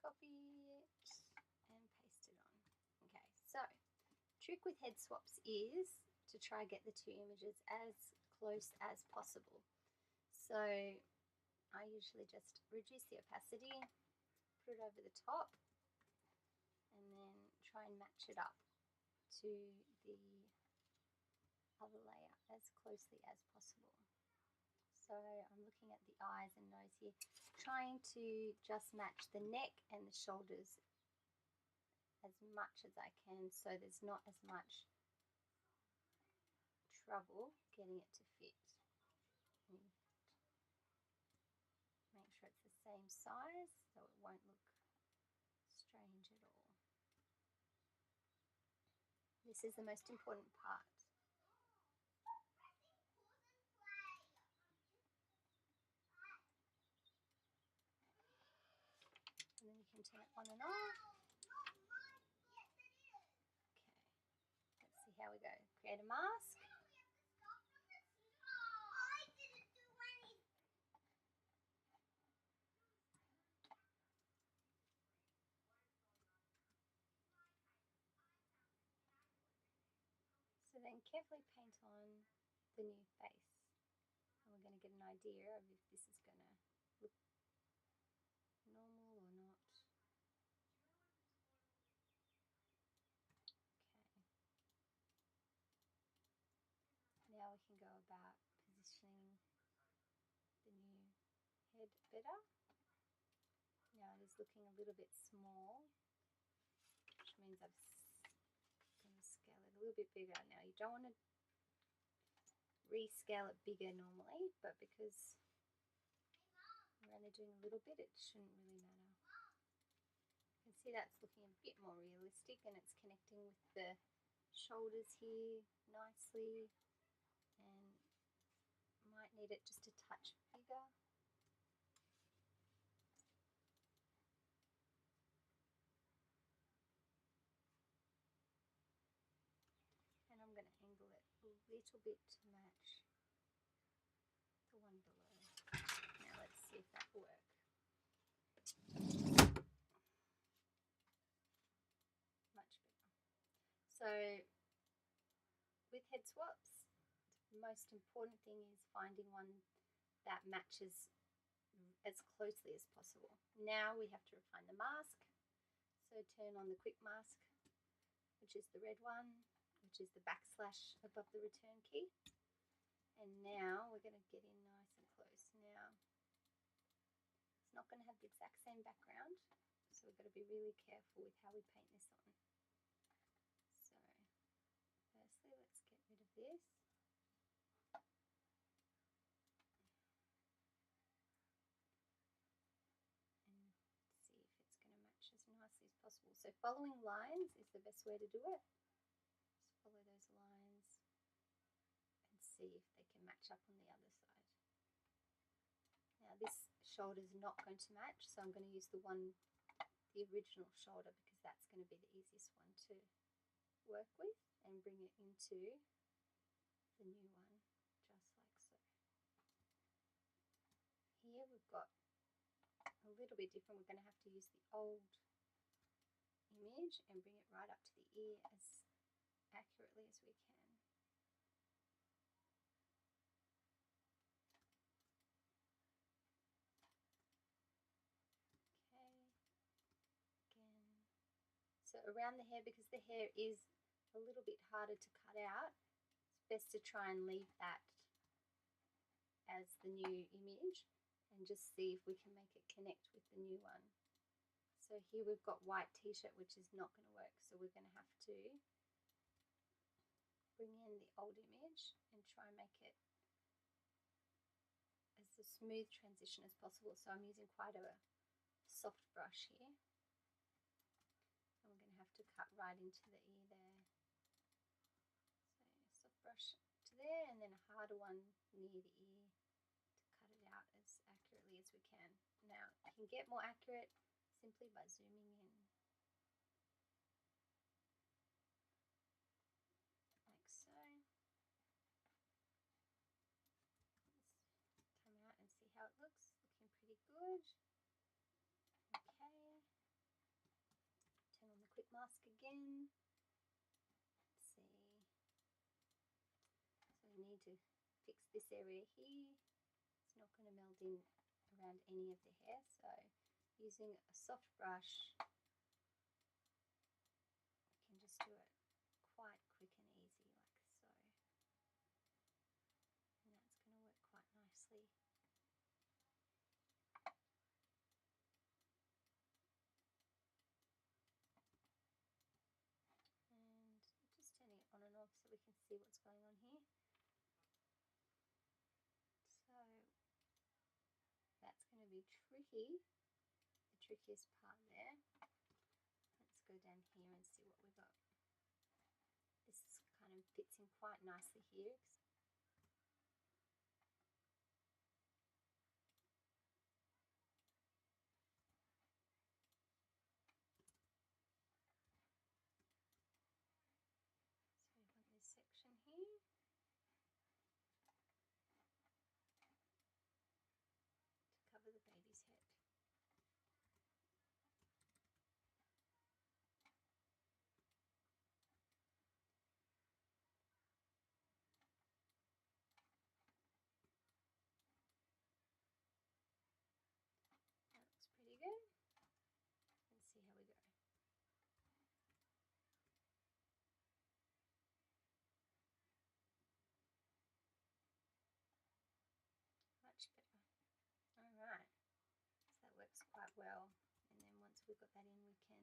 copy it and paste it on. Okay, so trick with head swaps is to try get the two images as close as possible. So I usually just reduce the opacity, put it over the top, and then try and match it up to the other layer as closely as possible. So I'm looking at the eyes and nose here, trying to just match the neck and the shoulders as much as I can, so there's not as much trouble getting it to fit. Make sure it's the same size so it won't look strange at all. This is the most important part. And then you can turn it on and off. Okay, let's see how we go. Create a mask. So then carefully paint on the new face. And we're going to get an idea of if this is going to look normal or not. Okay. Now we can go about positioning the new head better. Now it is looking a little bit small, which means I'm going to scale it a little bit bigger. Now you don't want to rescale it bigger normally, but because we're only doing a little bit, it shouldn't really matter. You can see that's looking a bit more realistic, and it's connecting with the shoulders here nicely, and might need it just a touch bigger. And I'm going to angle it a little bit to match the one below. Now let's see if that will work. Much better. So with head swaps, the most important thing is finding one that matches as closely as possible. Now we have to refine the mask. So turn on the quick mask, which is the red one, which is the backslash above the return key. And now we're going to get in nice and close. Now it's not going to have the exact same background, so we've got to be really careful with how we paint this on. So firstly, let's get rid of this. And see if it's going to match as nicely as possible. So following lines is the best way to do it. Just follow those lines and see if they can match up on the other side. Now this shoulder is not going to match, so I'm going to use the original shoulder, because that's going to be the easiest one to work with, and bring it into the new one, just like so. Here we've got a little bit different. We're going to have to use the old image and bring it right up to the ear as accurately as we can. Okay, again. So around the hair, because the hair is a little bit harder to cut out, it's best to try and leave that as the new image and just see if we can make it connect with the new one. So here we've got white t-shirt, which is not going to work, so we're going to have to bring in the old image and try and make it as a smooth transition as possible. So I'm using quite a soft brush here. And we're going to have to cut right into the ear there. So soft brush to there, and then a harder one near the ear to cut it out as accurately as we can. Now you can get more accurate simply by zooming in. Like so. Let's come out and see how it looks. Looking pretty good. Okay. lip mask again. Let's see. So we need to fix this area here. It's not going to meld in around any of the hair, so using a soft brush, we can just do it quite quick and easy like so. And that's going to work quite nicely. And just turning it on and off so we can see what's going on here. So that's going to be tricky, the trickiest part there. Let's go down here and see what we got. This kind of fits in quite nicely here. So we want this section here. To cover the baby's head. That looks pretty good. Let's see how we go. Much better. Alright, so that works quite well. And then once we've got that in, we can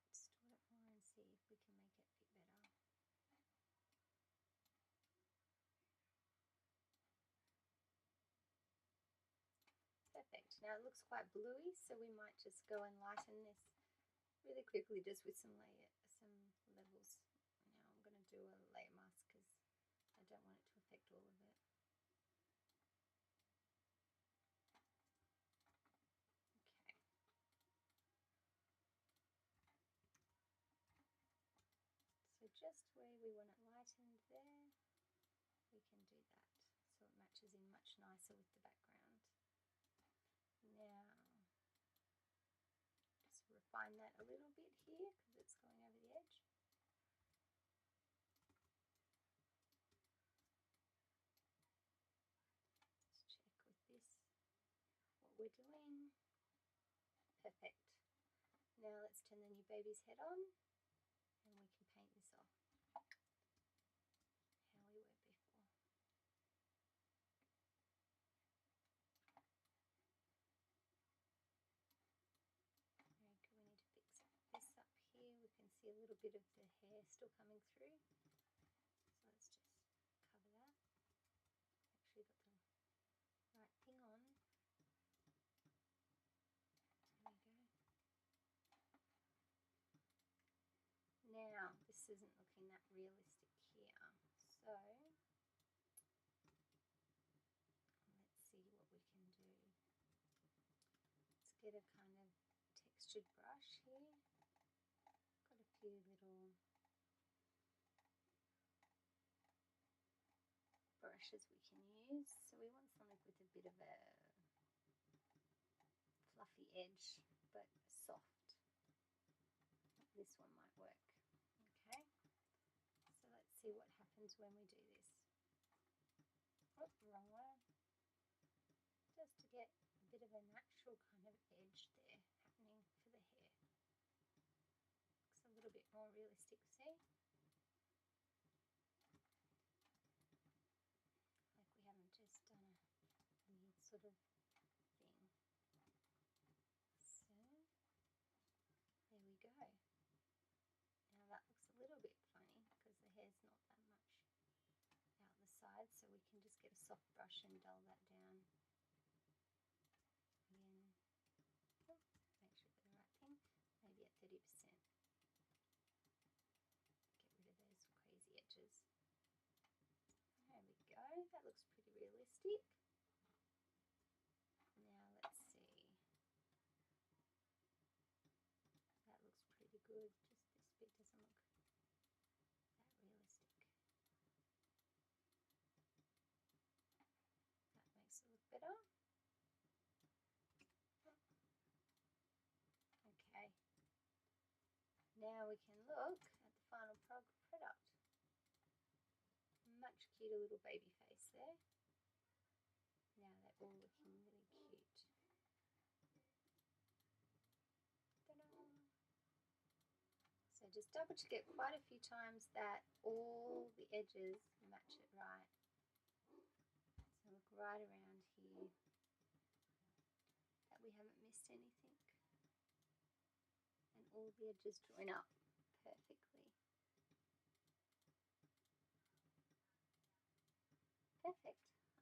distort it more and see if we can make it fit better. Perfect. Now it looks quite bluey, so we might just go and lighten this really quickly just with some levels. Now I'm going to do a layer mask because I don't want it to affect all of it. Okay. So just where we want it lightened there, we can do that so it matches in much nicer with the background. Now, just refine that a little bit here because it's going over the edge. Let's check with this what we're doing. Perfect. Now let's turn the new baby's head on and we can paint this off how we were before. Very good. We need to fix this up here. We can see a little bit of the hair still coming through. So let's just cover that. Actually got the right thing on. There we go. Now, this isn't looking that realistic here, so let's see what we can do. Let's get a kind of textured brush here. Got a few little brushes we can use. So we want something with a bit of a fluffy edge, but soft. This one might work. Okay, so let's see what happens when we do this. Oh, wrong way. Just to get a bit of a natural kind of edge there happening for the hair. Looks a little bit more realistic, see? Like we haven't just done a weird sort of thing. So, there we go. Now that looks a little bit funny because the hair's not that much out the side, so we can just get a soft brush and dull that down. Again, oh, make sure I do the right thing, maybe at 30%. Get rid of those crazy edges. There we go, that looks pretty realistic. Now let's see. That looks pretty good, just this bit doesn't look that realistic. That makes it look better. Okay, we can look at the final product. Much cuter little baby face there. Now they're all looking really cute. So just double check it quite a few times that all the edges match it right. So look right around here that we haven't missed anything. And all the edges join up perfectly. Perfect.